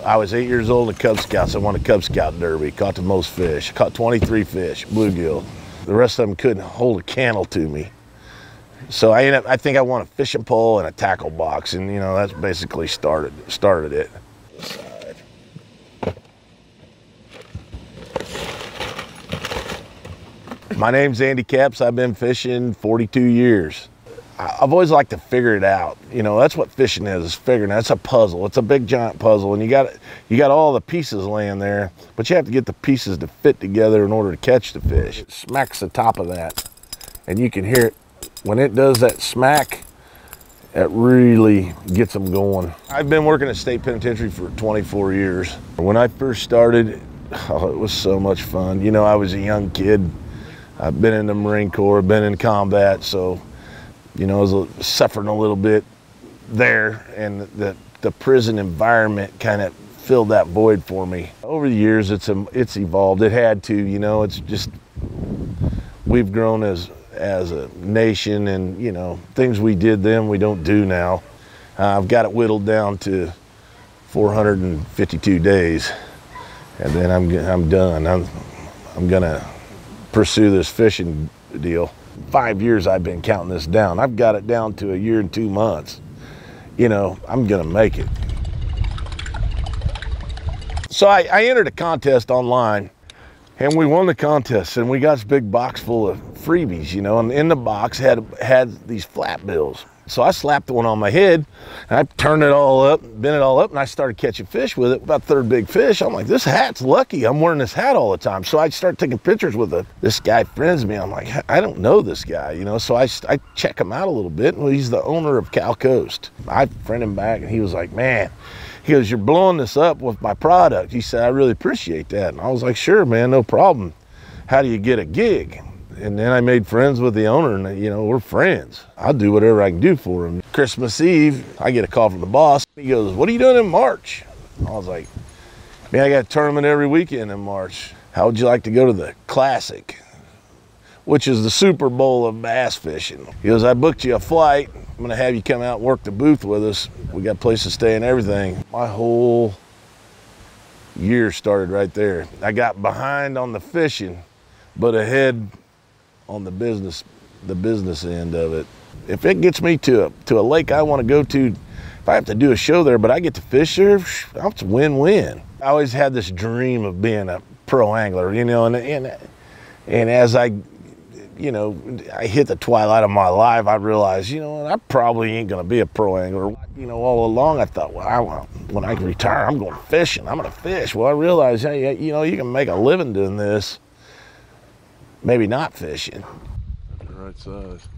I was 8 years old in the Cub Scouts. I won a Cub Scout Derby, caught the most fish. I caught 23 fish, bluegill. The rest of them couldn't hold a candle to me. So I think I won a fishing pole and a tackle box, and you know, that's basically started it. My name's Andy Capps. I've been fishing 42 years. I've always liked to figure it out. You know, that's what fishing is figuring. That's a puzzle. It's a big giant puzzle, and you got all the pieces laying there, but you have to get the pieces to fit together in order to catch the fish. It smacks the top of that, and you can hear it. When it does that smack, it really gets them going. I've been working at State Penitentiary for 24 years. When I first started, oh, it was so much fun. You know, I was a young kid. I've been in the Marine Corps, been in combat, so, you know, I was suffering a little bit there, and the prison environment kind of filled that void for me. Over the years, it's evolved. It had to, you know, it's just, we've grown as a nation, and, you know, things we did then, we don't do now. I've got it whittled down to 452 days, and then I'm done. I'm gonna pursue this fishing deal. 5 years I've been counting this down. I've got it down to 1 year and 2 months. You know, I'm gonna make it. So I entered a contest online, and we won the contest, and we got this big box full of freebies, you know, and in the box had these flat bills. So I slapped one on my head, and I turned it all up, bent it all up, and I started catching fish with it, about third big fish. I'm like, this hat's lucky. I'm wearing this hat all the time. So I started taking pictures with it. This guy friends me. I'm like, I don't know this guy, you know, so I check him out a little bit. Well, he's the owner of Cal Coast. I friend him back, and he was like, man, he goes, you're blowing this up with my product. He said, I really appreciate that. And I was like, sure, man, no problem. How do you get a gig? And then I made friends with the owner, and, you know, we're friends. I'll do whatever I can do for him. Christmas Eve, I get a call from the boss. He goes, what are you doing in March? I was like, man, I got a tournament every weekend in March. How would you like to go to the Classic, which is the Super Bowl of bass fishing? He goes, I booked you a flight. I'm gonna have you come out and work the booth with us. We got a place to stay and everything. My whole year started right there. I got behind on the fishing, but ahead on the business end of it. If it gets me to a lake I want to go to, if I have to do a show there, but I get to fish there, it's a win-win. I always had this dream of being a pro angler, you know, and as I, you know, I hit the twilight of my life, I realized, you know, I probably ain't gonna be a pro angler. You know, all along I thought, well, when I retire, I'm going fishing, I'm gonna fish. Well, I realized, hey, you know, you can make a living doing this, maybe not fishing. That's the right size.